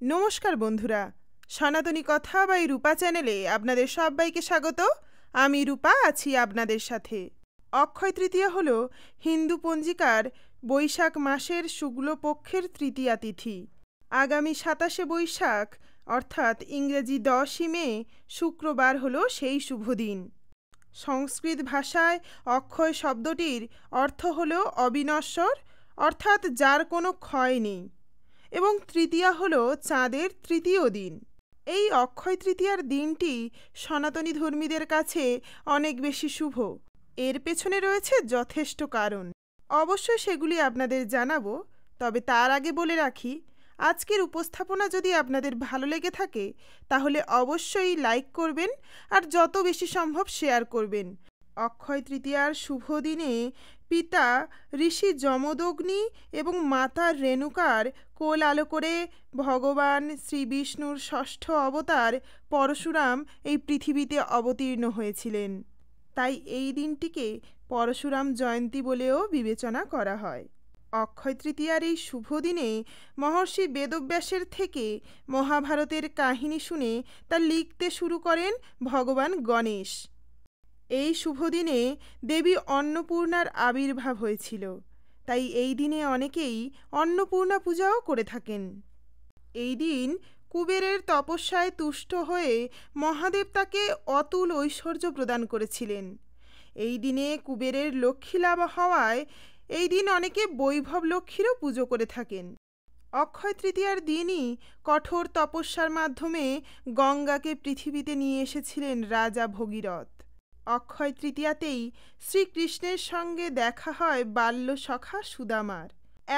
নমস্কার বন্ধুরা, সনাতনী কথা বা এই রূপা চ্যানেলে আপনাদের সবাইকে স্বাগত। আমি রূপা আছি আপনাদের সাথে। অক্ষয় তৃতীয়া হল হিন্দু পঞ্জিকার বৈশাখ মাসের শুক্লপক্ষের তৃতীয়া তিথি। আগামী ২৭শে বৈশাখ অর্থাৎ ইংরেজি ১০ই মে শুক্রবার হলো সেই শুভ দিন। সংস্কৃত ভাষায় অক্ষয় শব্দটির অর্থ হল অবিনশ্বর, অর্থাৎ যার কোনো ক্ষয় নেই, এবং তৃতীয়া হল চাঁদের তৃতীয় দিন। এই অক্ষয় তৃতীয়ার দিনটি সনাতনী ধর্মীদের কাছে অনেক বেশি শুভ। এর পেছনে রয়েছে যথেষ্ট কারণ, অবশ্যই সেগুলি আপনাদের জানাবো। তবে তার আগে বলে রাখি, আজকের উপস্থাপনা যদি আপনাদের ভালো লেগে থাকে তাহলে অবশ্যই লাইক করবেন আর যত বেশি সম্ভব শেয়ার করবেন। অক্ষয় তৃতীয়ার শুভ দিনে পিতা ঋষি যমদগ্নি এবং মাতা রেণুকার কোল আলো করে ভগবান শ্রীবিষ্ণুর ষষ্ঠ অবতার পরশুরাম এই পৃথিবীতে অবতীর্ণ হয়েছিলেন। তাই এই দিনটিকে পরশুরাম জয়ন্তী বলেও বিবেচনা করা হয়। অক্ষয় তৃতীয়ার এই শুভ দিনে মহর্ষি বেদব্যাসের থেকে মহাভারতের কাহিনী শুনে তা লিখতে শুরু করেন ভগবান গণেশ। এই শুভ দিনে দেবী অন্নপূর্ণার আবির্ভাব হয়েছিল, তাই এই দিনে অনেকেই অন্নপূর্ণা পূজাও করে থাকেন। এই দিন কুবেরের তপস্যায় তুষ্ট হয়ে মহাদেব তাকে অতুল ঐশ্বর্য প্রদান করেছিলেন। এই দিনে কুবেরের লক্ষ্মী লাভ হওয়ায় এই দিন অনেকে বৈভব লক্ষ্মীরও পুজো করে থাকেন। অক্ষয় তৃতীয়ার দিনই কঠোর তপস্যার মাধ্যমে গঙ্গাকে পৃথিবীতে নিয়ে এসেছিলেন রাজা ভগীরথ। অক্ষয় তৃতীয়াতেই শ্রীকৃষ্ণের সঙ্গে দেখা হয় বাল্য সখা সুদামার।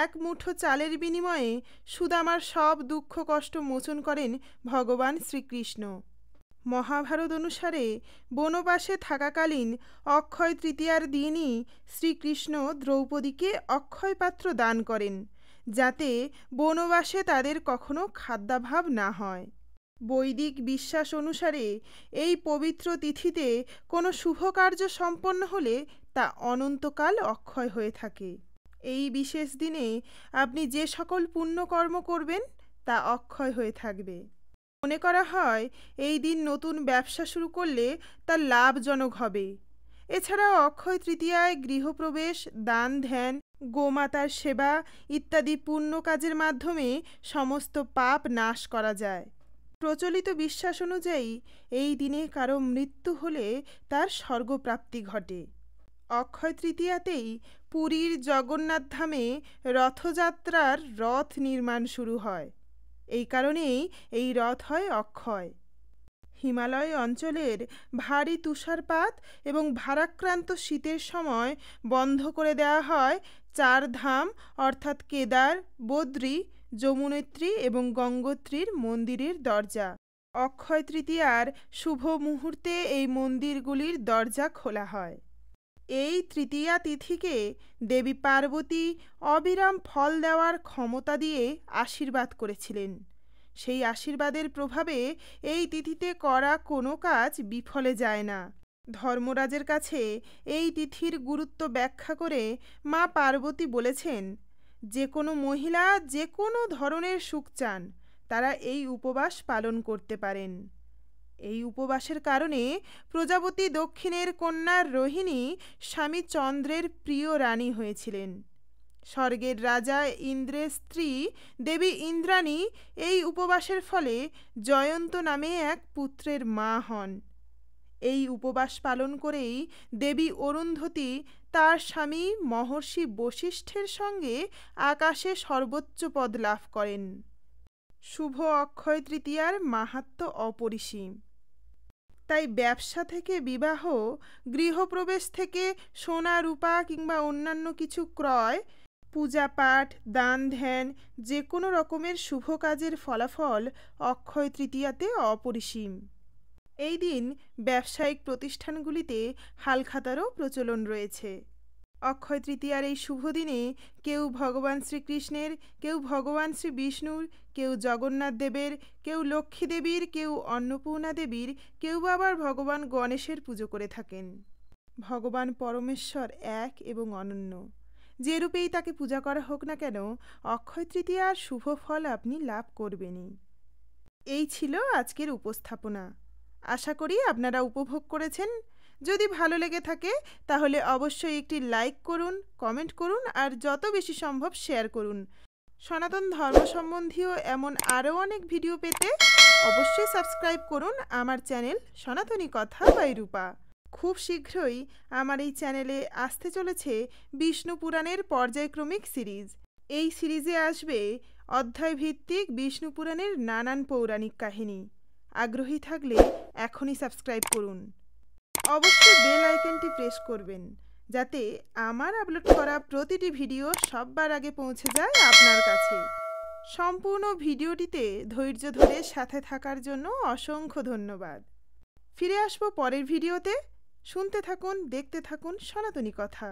এক মুঠো চালের বিনিময়ে সুদামার সব দুঃখ কষ্ট মোচন করেন ভগবান শ্রীকৃষ্ণ। মহাভারত অনুসারে বনবাসে থাকাকালীন অক্ষয় তৃতীয়ার দিনই শ্রীকৃষ্ণ দ্রৌপদীকে অক্ষয় পাত্র দান করেন, যাতে বনবাসে তাদের কখনো খাদ্যাভাব না হয়। বৈদিক বিশ্বাস অনুসারে এই পবিত্র তিথিতে কোনো শুভ কার্য সম্পন্ন হলে তা অনন্তকাল অক্ষয় হয়ে থাকে। এই বিশেষ দিনে আপনি যে সকল পুণ্যকর্ম করবেন তা অক্ষয় হয়ে থাকবে। মনে করা হয় এই দিন নতুন ব্যবসা শুরু করলে তা লাভজনক হবে। এছাড়াও অক্ষয় তৃতীয়ায় গৃহপ্রবেশ, দান ধ্যান, গোমাতার সেবা ইত্যাদি পুণ্য কাজের মাধ্যমে সমস্ত পাপ নাশ করা যায়। প্রচলিত বিশ্বাস অনুযায়ী এই দিনে কারো মৃত্যু হলে তার স্বর্গপ্রাপ্তি ঘটে। অক্ষয় তৃতীয়াতেই পুরীর জগন্নাথ ধামে রথযাত্রার রথ নির্মাণ শুরু হয়। এই কারণেই এই রথ হয় অক্ষয়। হিমালয় অঞ্চলের ভারী তুষারপাত এবং ভারাক্রান্ত শীতের সময় বন্ধ করে দেওয়া হয় 4 ধাম অর্থাৎ কেদার, বদ্রী, যমুনোত্রী এবং গঙ্গোত্রীর মন্দিরের দরজা। অক্ষয় তৃতীয়ার শুভ মুহূর্তে এই মন্দিরগুলির দরজা খোলা হয়। এই তৃতীয়া তিথিকে দেবী পার্বতী অবিরাম ফল দেওয়ার ক্ষমতা দিয়ে আশীর্বাদ করেছিলেন। সেই আশীর্বাদের প্রভাবে এই তিথিতে করা কোনো কাজ বিফলে যায় না। ধর্মরাজের কাছে এই তিথির গুরুত্ব ব্যাখ্যা করে মা পার্বতী বলেছেন, যে কোনো মহিলা যে কোনো ধরনের সুখ চান তারা এই উপবাস পালন করতে পারেন। এই উপবাসের কারণে প্রজাপতি দক্ষিণের কন্যা রোহিণী স্বামী চন্দ্রের প্রিয় রানী হয়েছিলেন। স্বর্গের রাজা ইন্দ্রের স্ত্রী দেবী ইন্দ্রাণী এই উপবাসের ফলে জয়ন্ত নামে এক পুত্রের মা হন। এই উপবাস পালন করেই দেবী অরুন্ধতী তার স্বামী মহর্ষি বশিষ্ঠের সঙ্গে আকাশে সর্বোচ্চ পদ লাভ করেন। শুভ অক্ষয় তৃতীয়ার মাহাত্ম্য অপরিসীম। তাই ব্যবসা থেকে বিবাহ, গৃহপ্রবেশ থেকে সোনা রূপা কিংবা অন্যান্য কিছু ক্রয়, পূজা পাঠ, দান ধ্যান যে কোনো রকমের শুভ কাজের ফলাফল অক্ষয় তৃতীয়াতে অপরিসীম। এই দিন ব্যবসায়িক প্রতিষ্ঠানগুলিতে হালখাতারও প্রচলন রয়েছে। অক্ষয় তৃতীয়ার এই শুভ দিনে কেউ ভগবান শ্রীকৃষ্ণের, কেউ ভগবান শ্রী বিষ্ণুর, কেউ জগন্নাথ দেবের, কেউ লক্ষ্মী দেবীর, কেউ অন্নপূর্ণা দেবীর, কেউ আবার ভগবান গণেশের পুজো করে থাকেন। ভগবান পরমেশ্বর এক এবং অনন্য। যে রূপেই তাকে পূজা করা হোক না কেন, অক্ষয় তৃতীয়ার শুভ ফল আপনি লাভ করবেনই। এই ছিল আজকের উপস্থাপনা। আশা করি আপনারা উপভোগ করেছেন। যদি ভালো লেগে থাকে তাহলে অবশ্যই একটি লাইক করুন, কমেন্ট করুন আর যত বেশি সম্ভব শেয়ার করুন। সনাতন ধর্ম সম্বন্ধীয় এমন আরও অনেক ভিডিও পেতে অবশ্যই সাবস্ক্রাইব করুন আমার চ্যানেল সনাতনী কথা বাই রূপা। খুব শীঘ্রই আমার এই চ্যানেলে আসতে চলেছে বিষ্ণু পুরাণের পর্যায়ক্রমিক সিরিজ। এই সিরিজে আসবে অধ্যায়ভিত্তিক বিষ্ণু পুরাণের নানান পৌরাণিক কাহিনী। আগ্রহী থাকলে এখনই সাবস্ক্রাইব করুন। অবশ্যই বেল আইকনটি প্রেস করবেন যাতে আমার আপলোড করা প্রতিটি ভিডিও সবার আগে পৌঁছে যায় আপনার কাছে। সম্পূর্ণ ভিডিওটিতে ধৈর্য ধরে সাথে থাকার জন্য অসংখ্য ধন্যবাদ। ফিরে আসবো পরের ভিডিওতে। শুনতে থাকুন, দেখতে থাকুন সনাতনী কথা।